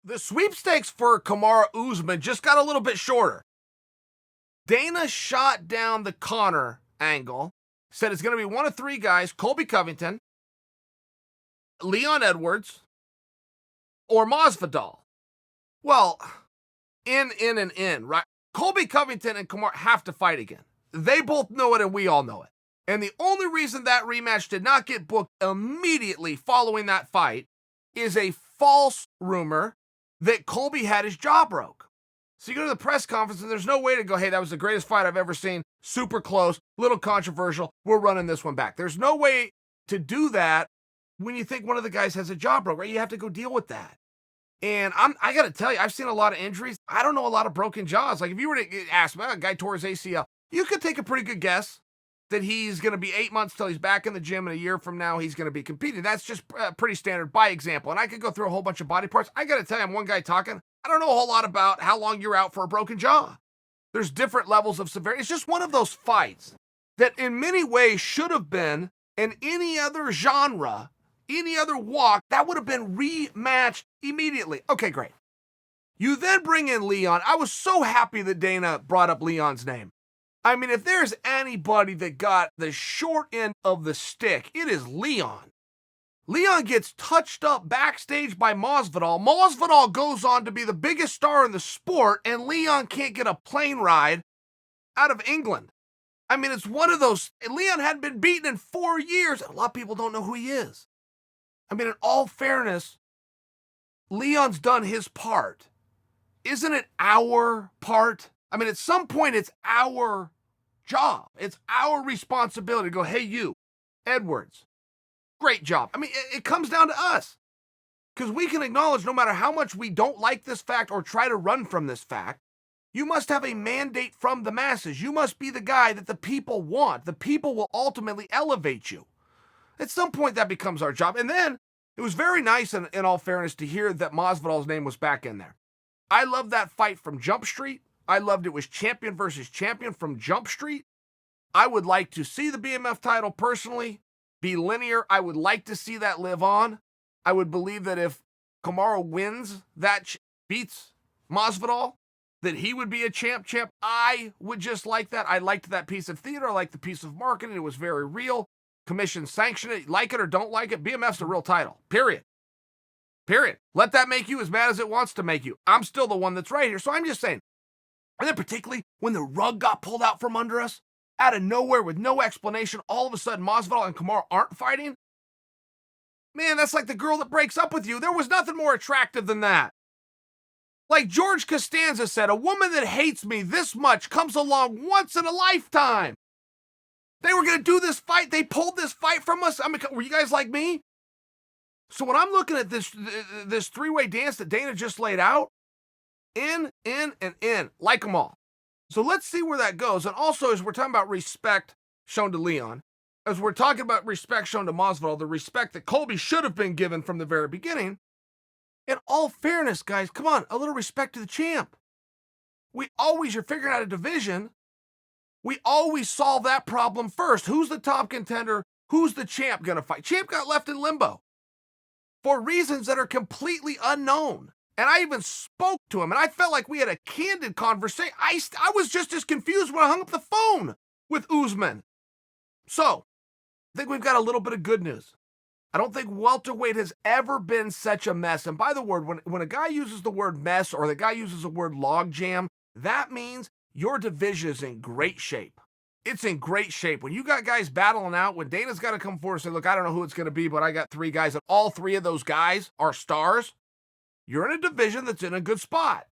The sweepstakes for Kamaru Usman just got a little bit shorter. Dana shot down the Conor angle, said it's going to be one of three guys: Colby Covington, Leon Edwards, or Masvidal. Well, in, right? Colby Covington and Kamaru have to fight again. They both know it and we all know it. And the only reason that rematch did not get booked immediately following that fight is a false rumor that Colby had his jaw broke. So you go to the press conference and there's no way to go, hey, that was the greatest fight I've ever seen. Super close, little controversial. We're running this one back. There's no way to do that when you think one of the guys has a jaw broke, right? You have to go deal with that. And I got to tell you, I've seen a lot of injuries. I don't know a lot of broken jaws. Like if you were to ask me, a guy tore his ACL, you could take a pretty good guess that he's going to be 8 months till he's back in the gym, and a year from now he's going to be competing. That's just pretty standard by example. And I could go through a whole bunch of body parts. I got to tell you, I'm one guy talking. I don't know a whole lot about how long you're out for a broken jaw. There's different levels of severity. It's just one of those fights that in many ways should have been in any other genre, any other walk, that would have been rematched immediately. Okay, great. You then bring in Leon. I was so happy that Dana brought up Leon's name. I mean, if there's anybody that got the short end of the stick, it is Leon. Leon gets touched up backstage by Masvidal. Masvidal goes on to be the biggest star in the sport, and Leon can't get a plane ride out of England. I mean, it's one of those. Leon hadn't been beaten in 4 years. A lot of people don't know who he is. I mean, in all fairness, Leon's done his part. Isn't it our part? I mean, at some point, it's our job. It's our responsibility to go, hey, you, Edwards, great job. I mean, it comes down to us. Because we can acknowledge no matter how much we don't like this fact or try to run from this fact, you must have a mandate from the masses. You must be the guy that the people want. The people will ultimately elevate you. At some point, that becomes our job. And then it was very nice, in all fairness, to hear that Masvidal's name was back in there. I love that fight from Jump Street. I loved it was champion versus champion from Jump Street. I would like to see the BMF title personally be linear. I would like to see that live on. I would believe that if Kamaru wins that, beats Masvidal, that he would be a champ. I would just like that. I liked that piece of theater. I liked the piece of marketing. It was very real. Commission sanctioned it. Like it or don't like it, BMF's a real title. Period. Let that make you as mad as it wants to make you. I'm still the one that's right here. So I'm just saying. And then particularly when the rug got pulled out from under us, out of nowhere with no explanation, all of a sudden Masvidal and Kamaru aren't fighting. Man, that's like the girl that breaks up with you. There was nothing more attractive than that. Like George Costanza said, a woman that hates me this much comes along once in a lifetime. They were going to do this fight. They pulled this fight from us. I mean, were you guys like me? So when I'm looking at this three-way dance that Dana just laid out, in, and in, like them all. So let's see where that goes. And also, as we're talking about respect shown to Leon, as we're talking about respect shown to Masvidal, the respect that Colby should have been given from the very beginning, in all fairness, guys, come on, a little respect to the champ. You're figuring out a division, we always solve that problem first. Who's the top contender? Who's the champ going to fight? Champ got left in limbo for reasons that are completely unknown. And I even spoke to him, and I felt like we had a candid conversation. I was just as confused when I hung up the phone with Usman. So, I think we've got a little bit of good news. I don't think welterweight has ever been such a mess. And by the word, when a guy uses the word mess or the guy uses the word logjam, that means your division is in great shape. It's in great shape. When you got guys battling out, when Dana's got to come forward and say, look, I don't know who it's going to be, but I got three guys, and all three of those guys are stars, you're in a division that's in a good spot.